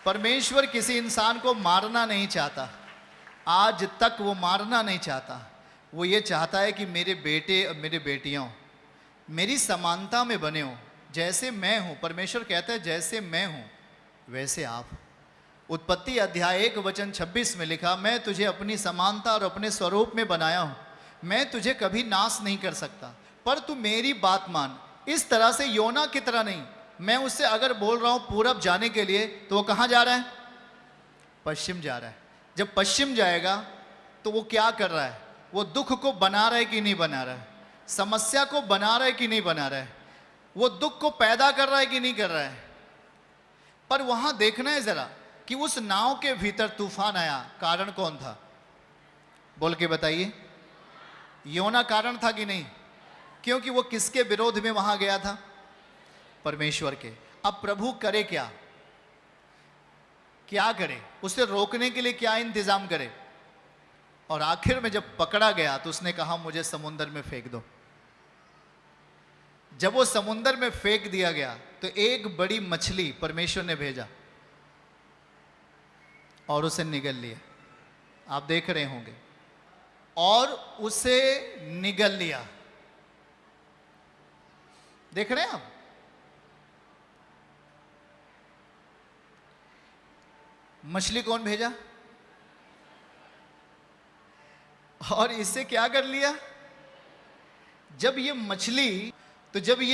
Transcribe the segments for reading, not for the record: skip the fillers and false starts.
परमेश्वर किसी इंसान को मारना नहीं चाहता, आज तक वो मारना नहीं चाहता। वो ये चाहता है कि मेरे बेटे और मेरी बेटियों मेरी समानता में बने हो। जैसे मैं हूँ, परमेश्वर कहता है जैसे मैं हूँ वैसे आप। उत्पत्ति अध्याय 1 वचन 26 में लिखा, मैं तुझे अपनी समानता और अपने स्वरूप में बनाया हूँ, मैं तुझे कभी नाश नहीं कर सकता, पर तू मेरी बात मान। इस तरह से योना की तरह नहीं। मैं उससे अगर बोल रहा हूँ पूरब जाने के लिए, तो वो कहाँ जा रहा है? पश्चिम जा रहा है। जब पश्चिम जाएगा तो वो क्या कर रहा है? वो दुख को बना रहा है कि नहीं बना रहा है? समस्या को बना रहा है कि नहीं बना रहा है? वो दुख को पैदा कर रहा है कि नहीं कर रहा है? पर वहां देखना है जरा कि उस नाव के भीतर तूफान आया, कारण कौन था? बोल के बताइए। योना कारण था कि नहीं? क्योंकि वो किसके विरोध में वहां गया था? परमेश्वर के। अब प्रभु करे क्या? क्या करे? उसे रोकने के लिए क्या इंतजाम करे? और आखिर में जब पकड़ा गया तो उसने कहा मुझे समुद्र में फेंक दो। जब वो समुद्र में फेंक दिया गया तो एक बड़ी मछली परमेश्वर ने भेजा और उसे निगल लिया। आप देख रहे होंगे, और उसे निगल लिया। देख रहे हैं आप? मछली कौन भेजा? और इससे क्या कर लिया? जब ये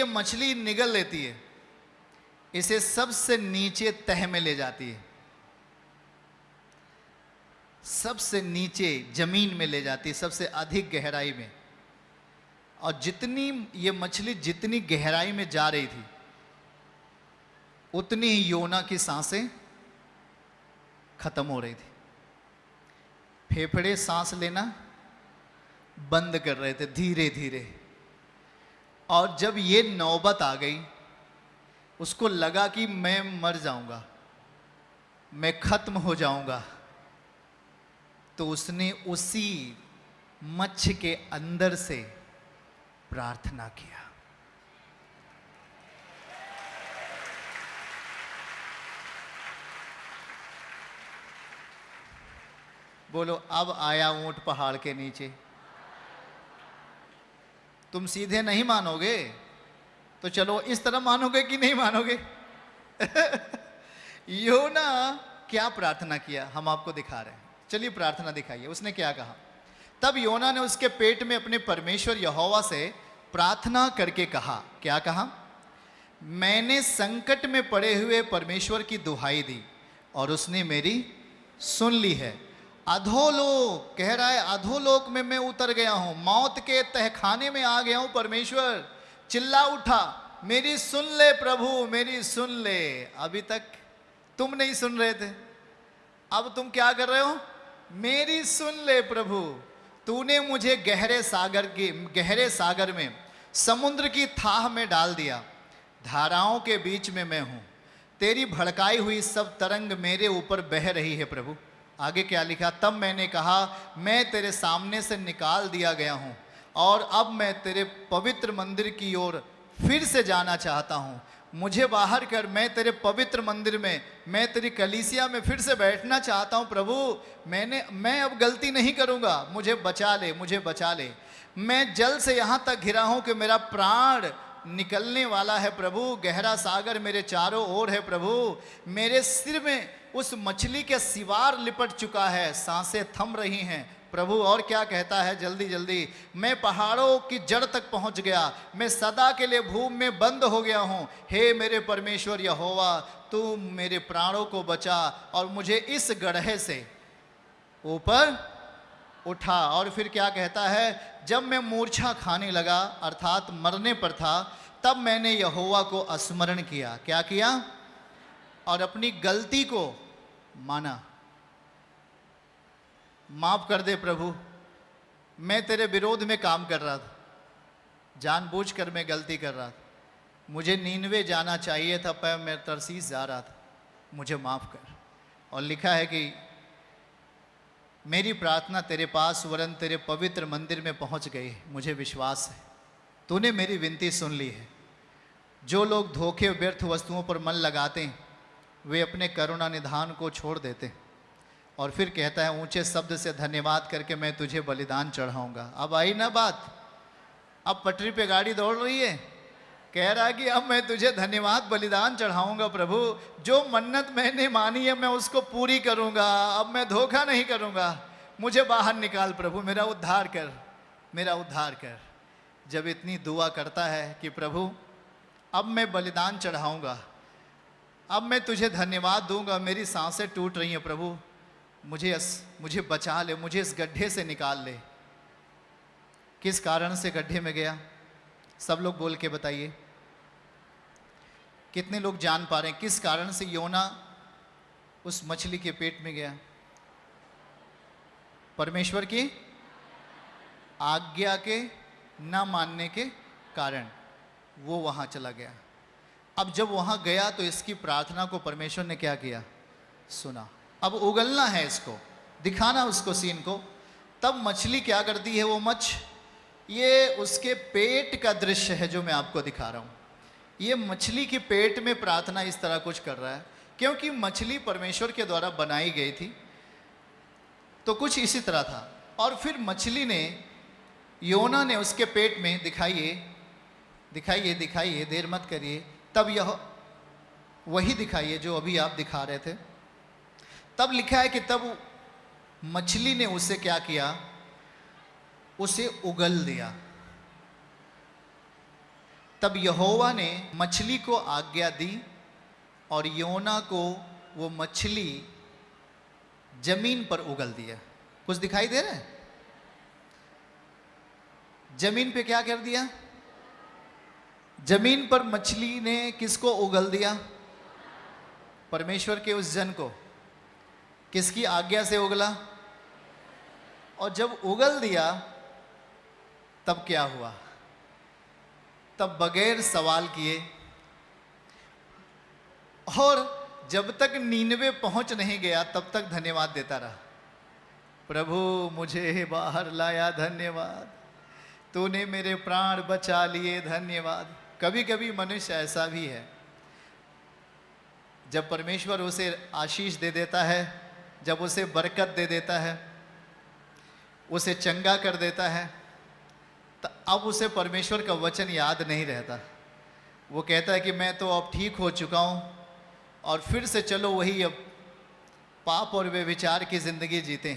मछली निगल लेती है, इसे सबसे नीचे तह में ले जाती है, सबसे नीचे जमीन में ले जाती है, सबसे अधिक गहराई में। और जितनी ये मछली जितनी गहराई में जा रही थी, उतनी ही योना की सांसें खत्म हो रही थी। फेफड़े सांस लेना बंद कर रहे थे धीरे धीरे। और जब ये नौबत आ गई, उसको लगा कि मैं मर जाऊंगा, मैं खत्म हो जाऊंगा, तो उसने उसी मत्स्य के अंदर से प्रार्थना किया। बोलो, अब आया ऊंट पहाड़ के नीचे। तुम सीधे नहीं मानोगे तो चलो इस तरह मानोगे कि नहीं मानोगे? योना क्या प्रार्थना किया हम आपको दिखा रहे हैं। चलिए प्रार्थना दिखाइए। उसने क्या कहा? तब योना ने उसके पेट में अपने परमेश्वर यहोवा से प्रार्थना करके कहा। क्या कहा? मैंने संकट में पड़े हुए परमेश्वर की दुहाई दी और उसने मेरी सुन ली है। अधोलोक, कह रहा है अधोलोक में मैं उतर गया हूं, मौत के तहखाने में आ गया हूं। परमेश्वर चिल्ला उठा, मेरी सुन ले प्रभु, मेरी सुन ले। अभी तक तुम नहीं सुन रहे थे, अब तुम क्या कर रहे हो? मेरी सुन ले प्रभु। तूने मुझे गहरे सागर में, समुद्र की थाह में डाल दिया। धाराओं के बीच में मैं हूं, तेरी भड़काई हुई सब तरंग मेरे ऊपर बह रही है प्रभु। आगे क्या लिखा? तब मैंने कहा, मैं तेरे सामने से निकाल दिया गया हूं और अब मैं तेरे पवित्र मंदिर की ओर फिर से जाना चाहता हूं। मुझे बाहर कर, मैं तेरे पवित्र मंदिर में, मैं तेरी कलीसिया में फिर से बैठना चाहता हूं प्रभु। मैं अब गलती नहीं करूंगा, मुझे बचा ले, मुझे बचा ले। मैं जल से यहां तक घिरा हूं कि मेरा प्राण निकलने वाला है प्रभु। गहरा सागर मेरे चारों ओर है प्रभु। मेरे सिर में उस मछली के सिवार लिपट चुका है, सांसें थम रही हैं प्रभु। और क्या कहता है? जल्दी जल्दी, मैं पहाड़ों की जड़ तक पहुंच गया, मैं सदा के लिए भूमि में बंद हो गया हूं। हे मेरे परमेश्वर यहोवा, तू मेरे प्राणों को बचा और मुझे इस गड्ढे से ऊपर उठा। और फिर क्या कहता है? जब मैं मूर्छा खाने लगा, अर्थात मरने पर था, तब मैंने यहोवा को स्मरण किया। क्या किया? और अपनी गलती को माना। माफ कर दे प्रभु, मैं तेरे विरोध में काम कर रहा था, जानबूझकर मैं गलती कर रहा था। मुझे नीनवे जाना चाहिए था, पर मैं तरसीस जा रहा था, मुझे माफ कर। और लिखा है कि मेरी प्रार्थना तेरे पास वरन तेरे पवित्र मंदिर में पहुंच गई। मुझे विश्वास है तूने मेरी विनती सुन ली है। जो लोग धोखे व्यर्थ वस्तुओं पर मन लगाते हैं वे अपने करुणा निधान को छोड़ देते और फिर कहता है ऊंचे शब्द से धन्यवाद करके मैं तुझे बलिदान चढ़ाऊंगा। अब आई ना बात, अब पटरी पे गाड़ी दौड़ रही है, कह रहा है कि अब मैं तुझे धन्यवाद बलिदान चढ़ाऊंगा प्रभु, जो मन्नत मैंने मानी है मैं उसको पूरी करूंगा, अब मैं धोखा नहीं करूंगा, मुझे बाहर निकाल प्रभु, मेरा उद्धार कर, मेरा उद्धार कर। जब इतनी दुआ करता है कि प्रभु अब मैं बलिदान चढ़ाऊंगा, अब मैं तुझे धन्यवाद दूंगा, मेरी सांसें टूट रही हैं प्रभु, मुझे बचा ले, मुझे इस गड्ढे से निकाल ले। किस कारण से गड्ढे में गया? सब लोग बोल के बताइए, कितने लोग जान पा रहे हैं किस कारण से योना उस मछली के पेट में गया? परमेश्वर की आज्ञा के न मानने के कारण वो वहां चला गया। अब जब वहां गया तो इसकी प्रार्थना को परमेश्वर ने क्या किया? सुना। अब उगलना है इसको, दिखाना उसको सीन को। तब मछली क्या करती है? वो ये उसके पेट का दृश्य है जो मैं आपको दिखा रहा हूं। ये मछली के पेट में प्रार्थना इस तरह कुछ कर रहा है, क्योंकि मछली परमेश्वर के द्वारा बनाई गई थी, तो कुछ इसी तरह था। और फिर मछली ने, योना ने उसके पेट में, दिखाइए, देर मत करिए, तब यह वही दिखाइए जो अभी आप दिखा रहे थे। तब लिखा है कि तब मछली ने उसे क्या किया? उसे उगल दिया। तब यहोवा ने मछली को आज्ञा दी और योना को वो मछली जमीन पर उगल दिया। कुछ दिखाई दे रहा है? जमीन पे क्या कर दिया? जमीन पर मछली ने किसको उगल दिया? परमेश्वर के उस जन को। किसकी आज्ञा से उगला? और जब उगल दिया तब क्या हुआ? तब बगैर सवाल किए, और जब तक नीनवे पहुंच नहीं गया तब तक धन्यवाद देता रहा। प्रभु मुझे बाहर लाया, धन्यवाद, तूने मेरे प्राण बचा लिए, धन्यवाद। कभी कभी मनुष्य ऐसा भी है, जब परमेश्वर उसे आशीष दे देता है, जब उसे बरकत दे देता है, उसे चंगा कर देता है, तो अब उसे परमेश्वर का वचन याद नहीं रहता। वो कहता है कि मैं तो अब ठीक हो चुका हूँ और फिर से चलो वही अब पाप और व्यभिचार की ज़िंदगी जीतें।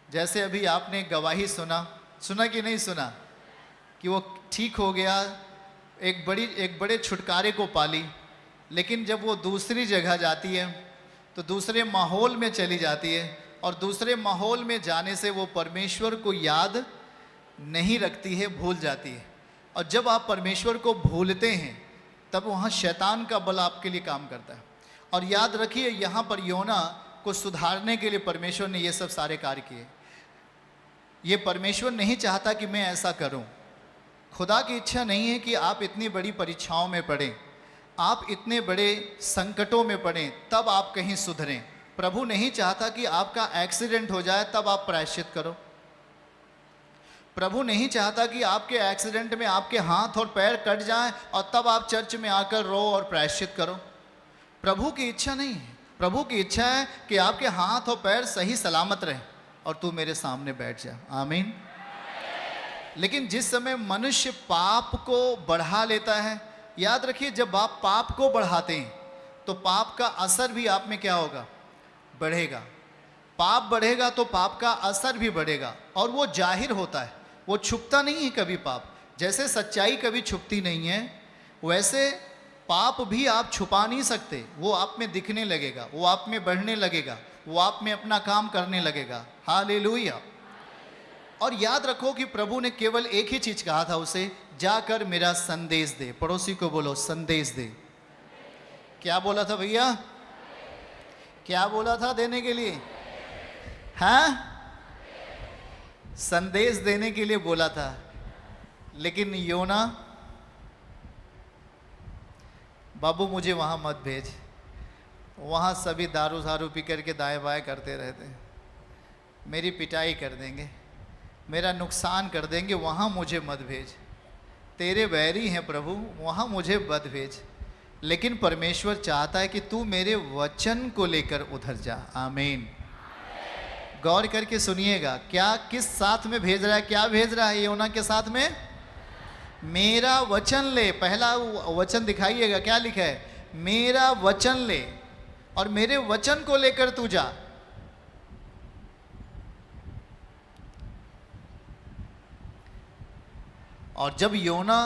जैसे अभी आपने गवाही सुना कि नहीं सुना कि वो ठीक हो गया, एक बड़े छुटकारे को पाली, लेकिन जब वो दूसरी जगह जाती है तो दूसरे माहौल में चली जाती है, और दूसरे माहौल में जाने से वो परमेश्वर को याद नहीं रखती है, भूल जाती है। और जब आप परमेश्वर को भूलते हैं तब वहाँ शैतान का बल आपके लिए काम करता है। और याद रखिए, यहाँ पर योना को सुधारने के लिए परमेश्वर ने ये सब सारे कार्य किए। ये परमेश्वर नहीं चाहता कि मैं ऐसा करूं। खुदा की इच्छा नहीं है कि आप इतनी बड़ी परीक्षाओं में पड़ें, आप इतने बड़े संकटों में पड़ें तब आप कहीं सुधरें। प्रभु नहीं चाहता कि आपका एक्सीडेंट हो जाए तब आप प्रायश्चित करो। प्रभु नहीं चाहता कि आपके एक्सीडेंट में आपके हाथ और पैर कट जाएं और तब आप चर्च में आकर रो और प्रायश्चित करो। प्रभु की इच्छा नहीं है। प्रभु की इच्छा है कि आपके हाथ और पैर सही सलामत रहें और तू मेरे सामने बैठ जा। आमीन। लेकिन जिस समय मनुष्य पाप को बढ़ा लेता है, याद रखिए, जब आप पाप को बढ़ाते हैं तो पाप का असर भी आप में क्या होगा? बढ़ेगा। पाप बढ़ेगा तो पाप का असर भी बढ़ेगा, और वो जाहिर होता है, वो छुपता नहीं है कभी। पाप जैसे सच्चाई कभी छुपती नहीं है, वैसे पाप भी आप छुपा नहीं सकते। वो आप में दिखने लगेगा, वो आप में बढ़ने लगेगा, वो आप में अपना काम करने लगेगा। हालेलुया। और याद रखो कि प्रभु ने केवल एक ही चीज कहा था उसे, जाकर मेरा संदेश दे। पड़ोसी को बोलो, संदेश दे। क्या बोला था भैया? क्या बोला था देने के लिए? हाँ, संदेश देने के लिए बोला था। लेकिन योना, बाबू मुझे वहां मत भेज, वहां सभी दारू पी करके दाएं बाएं करते रहते हैं, मेरी पिटाई कर देंगे, मेरा नुकसान कर देंगे, वहां मुझे मत भेज। तेरे बैरी हैं प्रभु, वहां मुझे मत भेज। लेकिन परमेश्वर चाहता है कि तू मेरे वचन को लेकर उधर जा। आमीन। गौर करके सुनिएगा, क्या किस साथ में भेज रहा है, क्या भेज रहा है योना के साथ में? मेरा वचन ले। पहला वचन दिखाइएगा, क्या लिखा है? मेरा वचन ले, और मेरे वचन को लेकर तू जा। और जब योना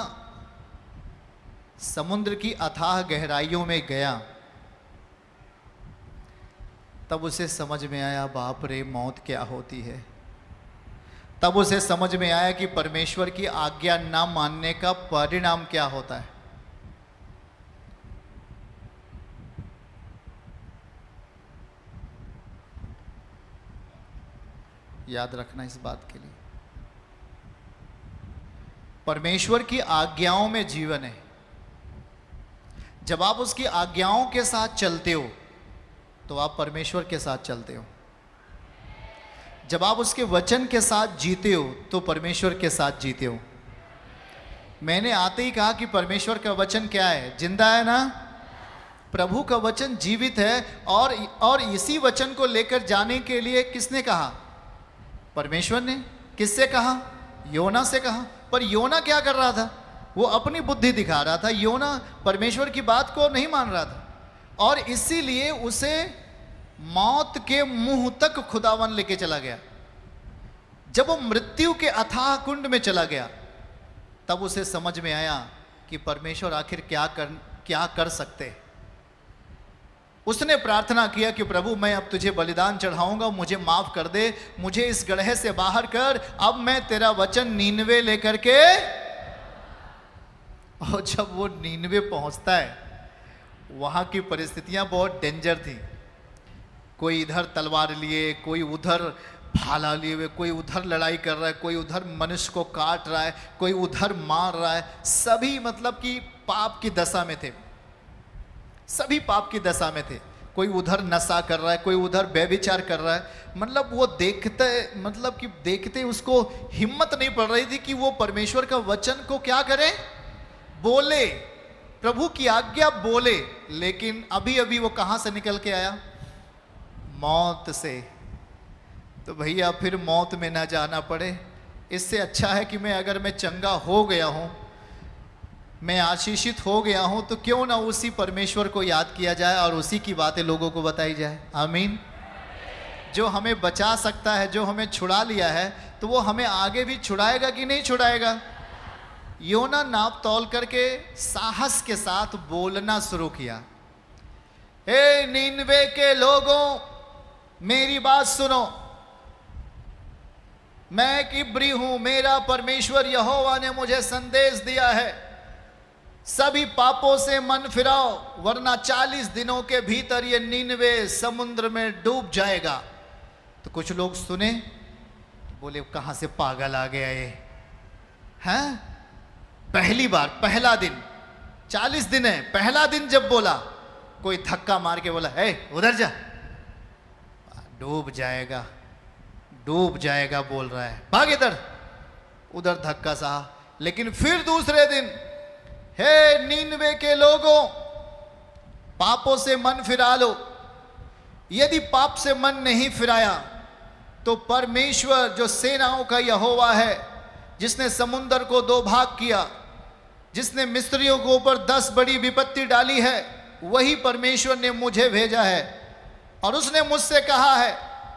समुद्र की अथाह गहराइयों में गया, तब उसे समझ में आया, बाप रे मौत क्या होती है। तब उसे समझ में आया कि परमेश्वर की आज्ञा ना मानने का परिणाम क्या होता है। याद रखना इस बात के लिए, परमेश्वर की आज्ञाओं में जीवन है। जब आप उसकी आज्ञाओं के साथ चलते हो तो आप परमेश्वर के साथ चलते हो। जब आप उसके वचन के साथ जीते हो तो परमेश्वर के साथ जीते हो। मैंने आते ही कहा कि परमेश्वर का वचन क्या है? जिंदा है ना? प्रभु का वचन जीवित है। और इसी वचन को लेकर जाने के लिए किसने कहा? परमेश्वर ने। किससे कहा? योना से कहा। पर योना क्या कर रहा था? वो अपनी बुद्धि दिखा रहा था। योना परमेश्वर की बात को नहीं मान रहा था, और इसीलिए उसे मौत के मुंह तक खुदावन लेके चला गया। जब वो मृत्यु के अथाह कुंड में चला गया, तब उसे समझ में आया कि परमेश्वर आखिर क्या कर सकते। उसने प्रार्थना किया कि प्रभु मैं अब तुझे बलिदान चढ़ाऊंगा, मुझे माफ कर दे, मुझे इस गड्ढे से बाहर कर, अब मैं तेरा वचन नीनवे लेकर के। और जब वो नीनवे पहुंचता है, वहां की परिस्थितियां बहुत डेंजर थी। कोई इधर तलवार लिए, कोई उधर भाला लिए हुए, कोई उधर लड़ाई कर रहा है, कोई उधर मनुष्य को काट रहा है, कोई उधर मार रहा है। सभी मतलब कि पाप की दशा में थे, सभी पाप की दशा में थे। कोई उधर नशा कर रहा है, कोई उधर व्यभिचार कर रहा है। मतलब वो देखते उसको हिम्मत नहीं पड़ रही थी कि वो परमेश्वर का वचन को क्या करे, बोले, प्रभु की आज्ञा बोले। लेकिन अभी अभी वो कहां से निकल के आया? मौत से। तो भैया फिर मौत में ना जाना पड़े, इससे अच्छा है कि अगर मैं चंगा हो गया हूं, मैं आशीषित हो गया हूं, तो क्यों ना उसी परमेश्वर को याद किया जाए और उसी की बातें लोगों को बताई जाए। आमीन। जो हमें बचा सकता है, जो हमें छुड़ा लिया है, तो वो हमें आगे भी छुड़ाएगा कि नहीं छुड़ाएगा। योना नाप तौल करके साहस के साथ बोलना शुरू किया। हे नीनवे के लोगों, मेरी बात सुनो, मैं एक इब्री हूं, मेरा परमेश्वर यहोवा ने मुझे संदेश दिया है, सभी पापों से मन फिराओ, वरना 40 दिनों के भीतर ये नीनवे समुद्र में डूब जाएगा। तो कुछ लोग सुने, बोले कहां से पागल आ गया ये, हैं? पहली बार, पहला दिन, 40 दिन है, पहला दिन जब बोला, कोई धक्का मार के बोला, हे उधर जा, डूब जाएगा, डूब जाएगा बोल रहा है, भाग इधर। उधर धक्का सा। लेकिन फिर दूसरे दिन, हे नीनवे के लोगों, पापों से मन फिरा लो। यदि पाप से मन नहीं फिराया तो परमेश्वर जो सेनाओं का यहोवा है, जिसने समुद्र को 2 भाग किया, जिसने मिस्रियों के ऊपर 10 बड़ी विपत्ति डाली है, वही परमेश्वर ने मुझे भेजा है। और उसने मुझसे कहा है,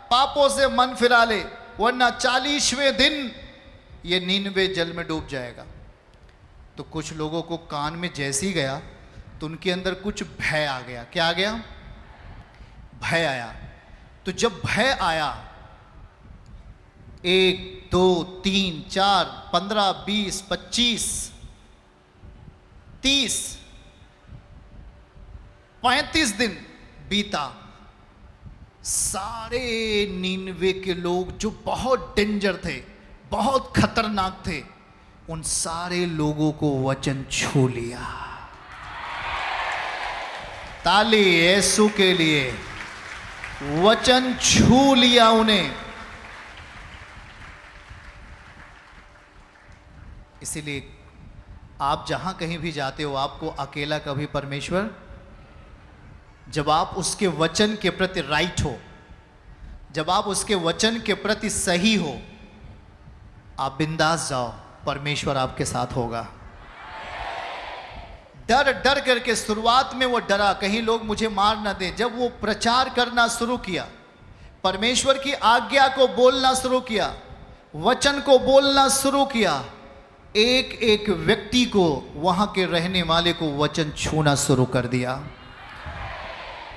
पापों से मन फिरा ले, वरना 40वें दिन ये नीनवे जल में डूब जाएगा। तो कुछ लोगों को कान में जैसे ही गया तो उनके अंदर कुछ भय आ गया। क्या आ गया? भय आया। तो जब भय आया, 1 2 3 4 15 20 25 30 35 दिन बीता। सारे नीनवे के लोग जो बहुत डेंजर थे, बहुत खतरनाक थे, उन सारे लोगों को वचन छू लिया। ताली यीशु के लिए। वचन छू लिया उन्हें। इसीलिए आप जहां कहीं भी जाते हो आपको अकेला कभी परमेश्वर, जब आप उसके वचन के प्रति राइट हो, जब आप उसके वचन के प्रति सही हो, आप बिंदास जाओ, परमेश्वर आपके साथ होगा। डर डर करके शुरुआत में वो डरा कहीं लोग मुझे मार ना दे। जब वो प्रचार करना शुरू किया, परमेश्वर की आज्ञा को बोलना शुरू किया, वचन को बोलना शुरू किया, एक एक व्यक्ति को, वहां के रहने वाले को वचन छूना शुरू कर दिया।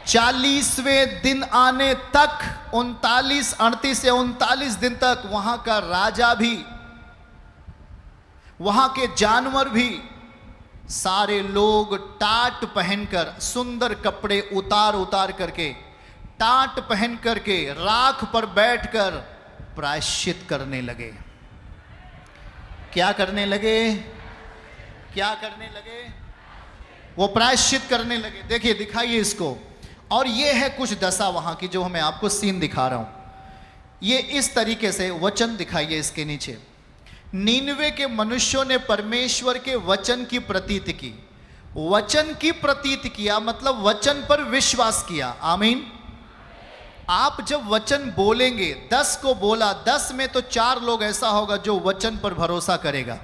40वें दिन आने तक 38 या 39 दिन तक वहां का राजा भी, वहां के जानवर भी, सारे लोग टाट पहनकर, सुंदर कपड़े उतार उतार करके, टाट पहन करके, राख पर बैठकर प्रायश्चित करने लगे। क्या करने लगे? क्या करने लगे? वो प्रायश्चित करने लगे। देखिए, दिखाइए इसको। और ये है कुछ दशा वहां की, जो मैं आपको सीन दिखा रहा हूं। ये इस तरीके से वचन दिखाइए इसके नीचे। नीनवे के मनुष्यों ने परमेश्वर के वचन की प्रतीति की। वचन की प्रतीति किया मतलब वचन पर विश्वास किया। आमीन। आप जब वचन बोलेंगे, 10 को बोला, 10 में तो 4 लोग ऐसा होगा जो वचन पर भरोसा करेगा।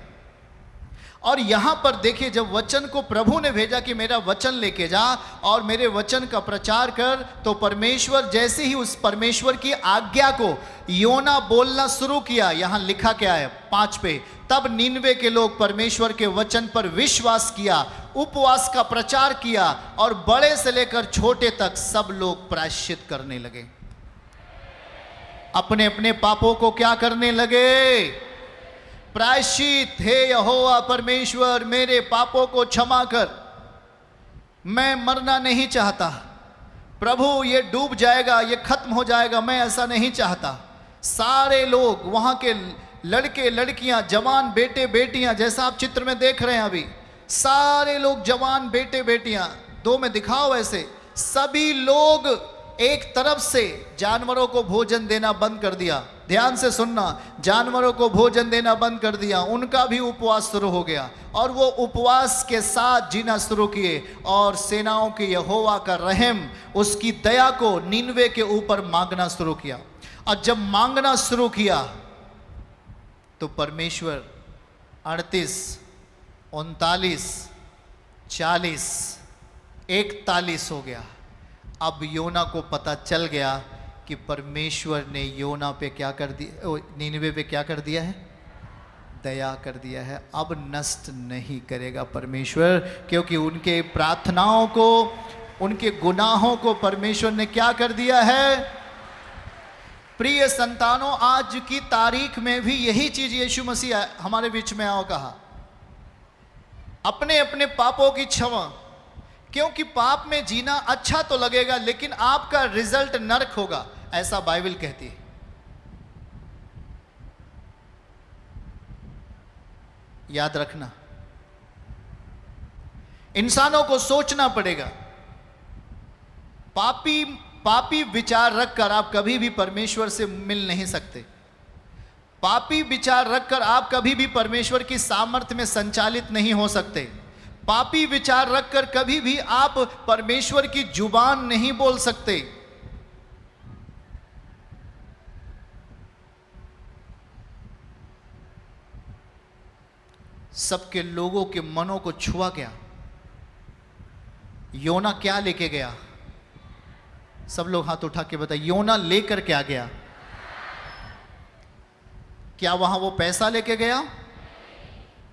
और यहां पर देखिए, जब वचन को प्रभु ने भेजा कि मेरा वचन लेके जा और मेरे वचन का प्रचार कर, तो परमेश्वर जैसे ही उस परमेश्वर की आज्ञा को योना बोलना शुरू किया, यहां लिखा क्या है 5 पे, तब नीनवे के लोग परमेश्वर के वचन पर विश्वास किया, उपवास का प्रचार किया, और बड़े से लेकर छोटे तक सब लोग प्रायश्चित करने लगे। अपने अपने पापों को क्या करने लगे? प्रायश्चित। हे यहोवा परमेश्वर, मेरे पापों को क्षमा कर, मैं मरना नहीं चाहता। प्रभु, ये डूब जाएगा, ये खत्म हो जाएगा, मैं ऐसा नहीं चाहता। सारे लोग, वहां के लड़के लड़कियां, जवान बेटे बेटियां, जैसा आप चित्र में देख रहे हैं अभी, सारे लोग जवान बेटे बेटियां, 2 में दिखाओ ऐसे, सभी लोग एक तरफ से जानवरों को भोजन देना बंद कर दिया। ध्यान से सुनना, जानवरों को भोजन देना बंद कर दिया, उनका भी उपवास शुरू हो गया, और वो उपवास के साथ जीना शुरू किए, और सेनाओं के यहोवा का रहम, उसकी दया को नीनवे के ऊपर मांगना शुरू किया। और जब मांगना शुरू किया तो परमेश्वर 38, 39, 40, 41 हो गया। अब योना को पता चल गया कि परमेश्वर ने योना पे क्या कर दिया, नीनवे पे क्या कर दिया है? दया कर दिया है। अब नष्ट नहीं करेगा परमेश्वर, क्योंकि उनके प्रार्थनाओं को, उनके गुनाहों को परमेश्वर ने क्या कर दिया है? प्रिय संतानों, आज की तारीख में भी यही चीज यीशु मसीह हमारे बीच में आओ कहा, अपने अपने पापों की क्षमा। क्योंकि पाप में जीना अच्छा तो लगेगा, लेकिन आपका रिजल्ट नरक होगा, ऐसा बाइबल कहती है। याद रखना, इंसानों को सोचना पड़ेगा। पापी विचार रखकर आप कभी भी परमेश्वर से मिल नहीं सकते। पापी विचार रखकर आप कभी भी परमेश्वर की सामर्थ्य में संचालित नहीं हो सकते। पापी विचार रखकर कभी भी आप परमेश्वर की जुबान नहीं बोल सकते। सबके लोगों के मनों को छुआ गया। योना क्या लेके गया? सब लोग हाथ उठा के बताइए, योना लेकर क्या गया? क्या वहां वो पैसा लेके गया?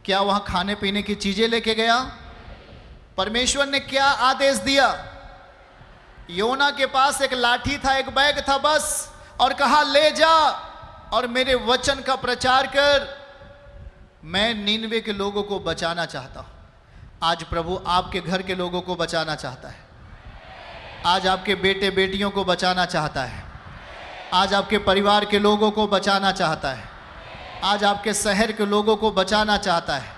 क्या वहां खाने पीने की चीजें लेके गया? परमेश्वर ने क्या आदेश दिया? योना के पास एक लाठी था, एक बैग था बस, और कहा ले जा और मेरे वचन का प्रचार कर। मैं नीनवे के लोगों को बचाना चाहता हूं। आज प्रभु आपके घर के लोगों को बचाना चाहता है। आज आपके बेटे बेटियों को बचाना चाहता है। आज आपके परिवार के लोगों को बचाना चाहता है। आज आपके शहर के लोगों को बचाना चाहता है।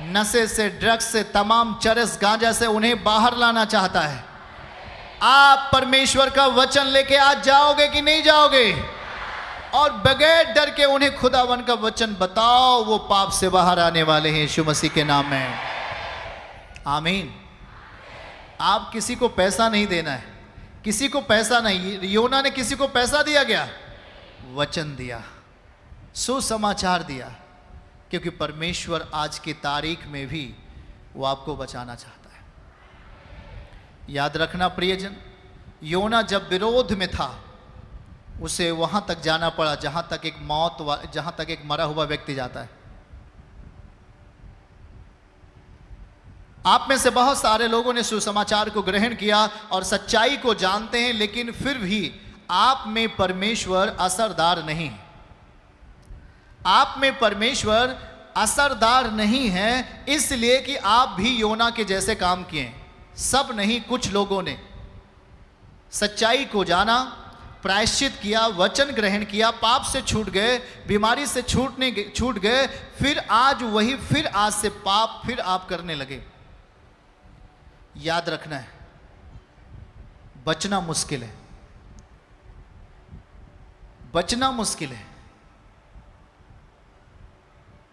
नशे से, ड्रग्स से, तमाम चरस गांजा से उन्हें बाहर लाना चाहता है। आप परमेश्वर का वचन लेके आज जाओगे कि नहीं जाओगे? और बगैर डर के उन्हें खुदावन का वचन बताओ, वो पाप से बाहर आने वाले हैं यीशु मसीह के नाम में। आमीन। आप किसी को पैसा नहीं देना है, किसी को पैसा नहीं। योना ने किसी को पैसा दिया क्या? वचन दिया, सुसमाचार दिया, क्योंकि परमेश्वर आज की तारीख में भी वो आपको बचाना चाहता है। याद रखना प्रियजन, योना जब विरोध में था उसे वहां तक जाना पड़ा जहां तक एक मरा हुआ व्यक्ति जाता है। आप में से बहुत सारे लोगों ने सुसमाचार को ग्रहण किया और सच्चाई को जानते हैं, लेकिन फिर भी आप में परमेश्वर असरदार नहीं है। आप में परमेश्वर असरदार नहीं है, इसलिए कि आप भी योना के जैसे काम किए। सब नहीं, कुछ लोगों ने सच्चाई को जाना, प्रायश्चित किया, वचन ग्रहण किया, पाप से छूट गए, बीमारी से छूट गए, फिर आज से पाप फिर आप करने लगे। याद रखना है, बचना मुश्किल है, बचना मुश्किल है।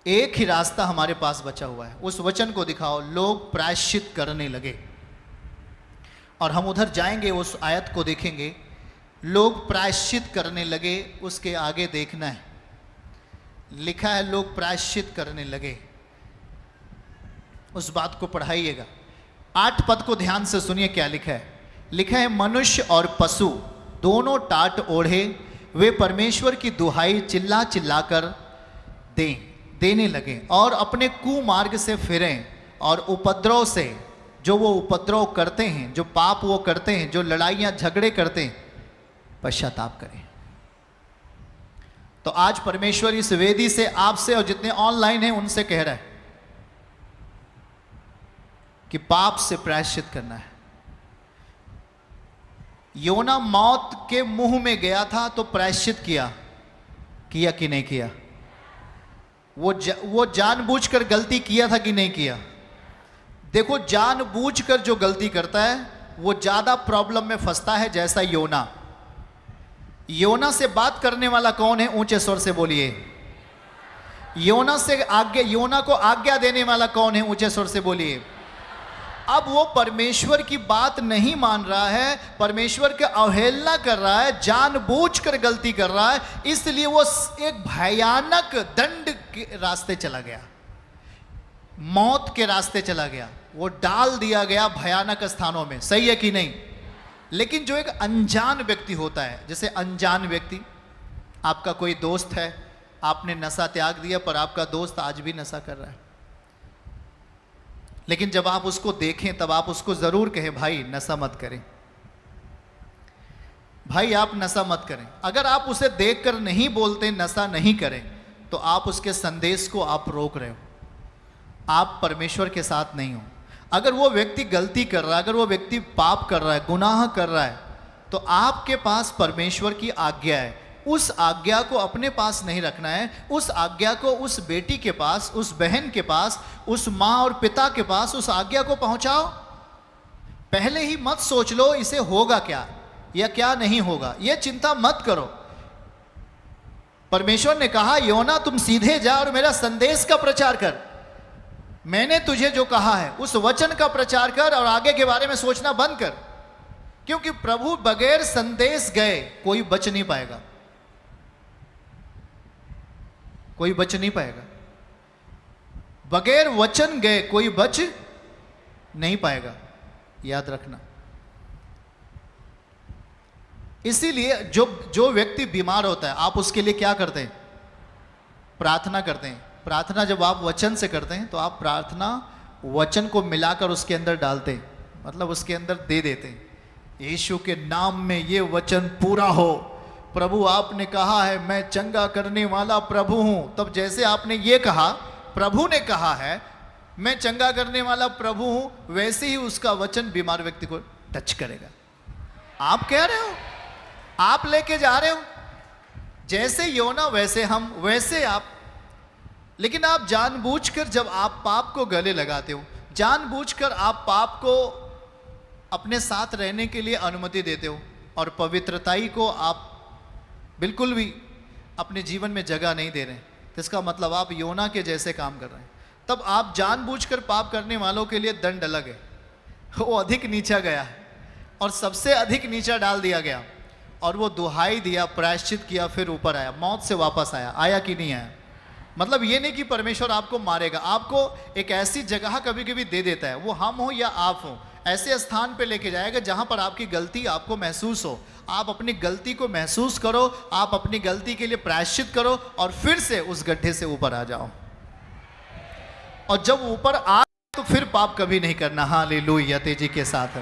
एक ही रास्ता हमारे पास बचा हुआ है, उस वचन को दिखाओ। लोग प्रायश्चित करने लगे, और हम उधर जाएंगे, उस आयत को देखेंगे। लोग प्रायश्चित करने लगे, उसके आगे देखना है, लिखा है लोग प्रायश्चित करने लगे। उस बात को पढ़ाइएगा। 8 पद को ध्यान से सुनिए क्या लिखा है। लिखा है, मनुष्य और पशु दोनों टाट ओढ़े वे परमेश्वर की दुहाई चिल्ला चिल्ला कर देने लगे और अपने कुमार्ग से फिरें, और उपद्रव से, जो वो उपद्रव करते हैं, जो पाप वो करते हैं, जो लड़ाइयाँ झगड़े करते हैं, पश्चाताप करें। तो आज परमेश्वर इस वेदी से आपसे और जितने ऑनलाइन हैं उनसे कह रहा है कि पाप से प्रायश्चित करना है। योना मौत के मुंह में गया था तो प्रायश्चित किया कि नहीं किया? वो जानबूझकर गलती किया था कि नहीं किया? देखो, जानबूझकर जो गलती करता है वो ज्यादा प्रॉब्लम में फंसता है, जैसा योना। योना से बात करने वाला कौन है? ऊंचे स्वर से बोलिए। योना को आज्ञा देने वाला कौन है? ऊंचे स्वर से बोलिए। अब वो परमेश्वर की बात नहीं मान रहा है, परमेश्वर के अवहेलना कर रहा है, जानबूझकर गलती कर रहा है, इसलिए वो एक भयानक दंड के रास्ते चला गया, मौत के रास्ते चला गया, वो डाल दिया गया भयानक स्थानों में। सही है कि नहीं? लेकिन जो एक अनजान व्यक्ति होता है, जैसे अनजान व्यक्ति, आपका कोई दोस्त है, आपने नशा त्याग दिया, पर आपका दोस्त आज भी नशा कर रहा है, लेकिन जब आप उसको देखें तब आप उसको जरूर कहें, भाई नशा मत करें, भाई आप नशा मत करें। अगर आप उसे देखकर नहीं बोलते नशा नहीं करें, तो आप उसके संदेश को आप रोक रहे हो, आप परमेश्वर के साथ नहीं हो। अगर वो व्यक्ति गलती कर रहा है, अगर वो व्यक्ति पाप कर रहा है, गुनाह कर रहा है, तो आपके पास परमेश्वर की आज्ञा है, उस आज्ञा को अपने पास नहीं रखना है, उस आज्ञा को उस बेटी के पास, उस बहन के पास, उस माँ और पिता के पास उस आज्ञा को पहुंचाओ। पहले ही मत सोच लो इसे होगा क्या या क्या नहीं होगा, यह चिंता मत करो। परमेश्वर ने कहा, योना तुम सीधे जा और मेरा संदेश का प्रचार कर, मैंने तुझे जो कहा है उस वचन का प्रचार कर, और आगे के बारे में सोचना बंद कर, क्योंकि प्रभु बगैर संदेश गए कोई बच नहीं पाएगा, कोई बच नहीं पाएगा। बगैर वचन गए कोई बच नहीं पाएगा, याद रखना। इसीलिए जो व्यक्ति बीमार होता है, आप उसके लिए क्या करते हैं? प्रार्थना करते हैं। प्रार्थना जब आप वचन से करते हैं तो आप प्रार्थना वचन को मिलाकर उसके अंदर डालते हैं, मतलब उसके अंदर दे देते हैं, यीशु के नाम में ये वचन पूरा हो। प्रभु आपने कहा है मैं चंगा करने वाला प्रभु हूं, तब जैसे आपने ये कहा, प्रभु ने कहा है मैं चंगा करने वाला प्रभु हूं, वैसे ही उसका वचन बीमार व्यक्ति को टच करेगा। आप कह रहे हो, आप लेके जा रहे हो, जैसे योना वैसे हम, वैसे आप। लेकिन आप जानबूझकर, जब आप पाप को गले लगाते हो, जानबूझकर आप पाप को अपने साथ रहने के लिए अनुमति देते हो, और पवित्रताई को आप बिल्कुल भी अपने जीवन में जगह नहीं दे रहे हैं, तो इसका मतलब आप योना के जैसे काम कर रहे हैं। तब आप जानबूझकर पाप करने वालों के लिए दंड अलग है, वो अधिक नीचा गया है और सबसे अधिक नीचा डाल दिया गया, और वो दुहाई दिया, प्रायश्चित किया, फिर ऊपर आया, मौत से वापस आया। आया कि नहीं आया? मतलब ये नहीं कि परमेश्वर आपको मारेगा, आपको एक ऐसी जगह कभी कभी दे देता है, वो हम हो या आप हो, ऐसे स्थान पे लेके जाएगा जहां पर आपकी गलती आपको महसूस हो। आप अपनी गलती को महसूस करो, आप अपनी गलती के लिए प्रायश्चित करो और फिर से उस गड्ढे से ऊपर आ जाओ। और जब ऊपर आ तो फिर पाप कभी नहीं करना। हालेलुया, तेजी के साथ।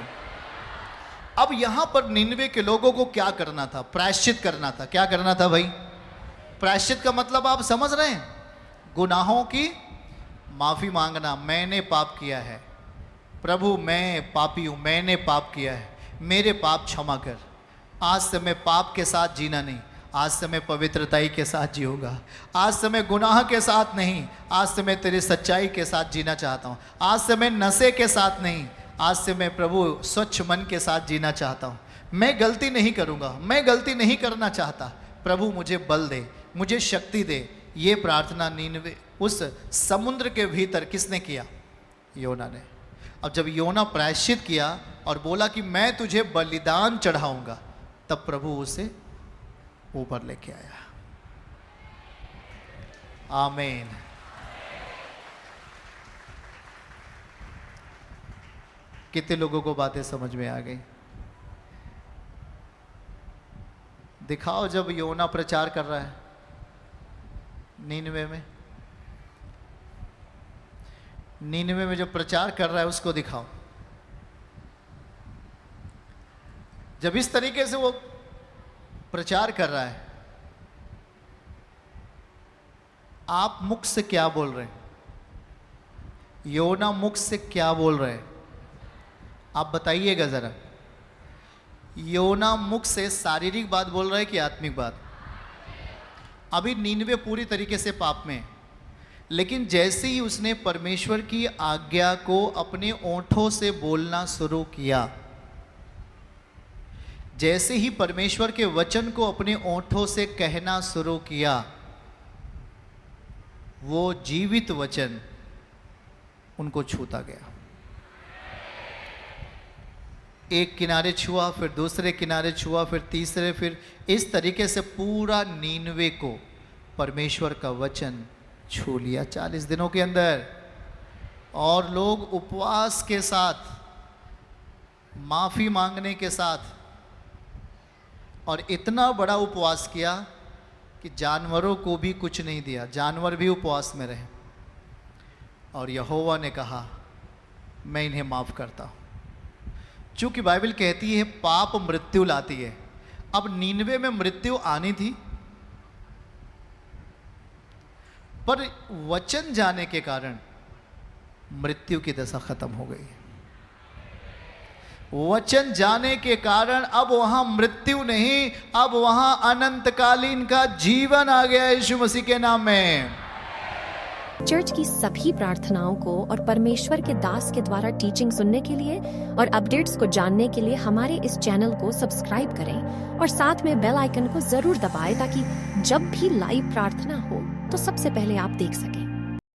अब यहां पर निनवे के लोगों को क्या करना था? प्रायश्चित करना था। क्या करना था भाई? प्रायश्चित का मतलब आप समझ रहे हैं? गुनाहों की माफी मांगना। मैंने पाप किया है प्रभु, मैं पापी हूं, मैंने पाप किया है, मेरे पाप क्षमा कर। आज से मैं पाप के साथ जीना नहीं, आज से मैं पवित्रताई के साथ जीऊंगा। आज से मैं गुनाह के साथ नहीं, आज से मैं तेरी सच्चाई के साथ जीना चाहता हूँ। आज से मैं नशे के साथ नहीं, आज से मैं प्रभु स्वच्छ मन के साथ जीना चाहता हूँ। मैं गलती नहीं करूँगा, मैं गलती नहीं करना चाहता। प्रभु मुझे बल दे, मुझे शक्ति दे। ये प्रार्थना नीनवे उस समुद्र के भीतर किसने किया? योना ने। अब जब योना प्रायश्चित किया और बोला कि मैं तुझे बलिदान चढ़ाऊंगा, तब प्रभु उसे ऊपर लेके आया। आमीन। कितने लोगों को बातें समझ में आ गई? दिखाओ जब योना प्रचार कर रहा है नीनवे में, नीनवे में जब प्रचार कर रहा है उसको दिखाओ। जब इस तरीके से वो प्रचार कर रहा है, आप मुख से क्या बोल रहे हैं? योना मुख से क्या बोल रहे हैं? आप बताइएगा जरा। योना मुख से शारीरिक बात बोल रहा है कि आत्मिक बात? अभी नीनवे पूरी तरीके से पाप में है, लेकिन जैसे ही उसने परमेश्वर की आज्ञा को अपने ओंठों से बोलना शुरू किया, जैसे ही परमेश्वर के वचन को अपने ओंठों से कहना शुरू किया, वो जीवित वचन उनको छूता गया। एक किनारे छुआ, फिर दूसरे किनारे छुआ, फिर तीसरे, फिर इस तरीके से पूरा नीनवे को परमेश्वर का वचन छू लिया 40 दिनों के अंदर। और लोग उपवास के साथ, माफी मांगने के साथ, और इतना बड़ा उपवास किया कि जानवरों को भी कुछ नहीं दिया, जानवर भी उपवास में रहे। और यहोवा ने कहा मैं इन्हें माफ करता हूं। चूंकि बाइबल कहती है पाप मृत्यु लाती है। अब नीनवे में मृत्यु आनी थी, पर वचन जाने के कारण मृत्यु की दशा खत्म हो गई। वचन जाने के कारण अब वहां मृत्यु नहीं, अब वहां अनंतकालीन का जीवन आ गया यीशु मसीह के नाम में। चर्च की सभी प्रार्थनाओं को और परमेश्वर के दास के द्वारा टीचिंग सुनने के लिए और अपडेट्स को जानने के लिए हमारे इस चैनल को सब्सक्राइब करें और साथ में बेल आइकन को जरूर दबाएं ताकि जब भी लाइव प्रार्थना हो तो सबसे पहले आप देख सकें।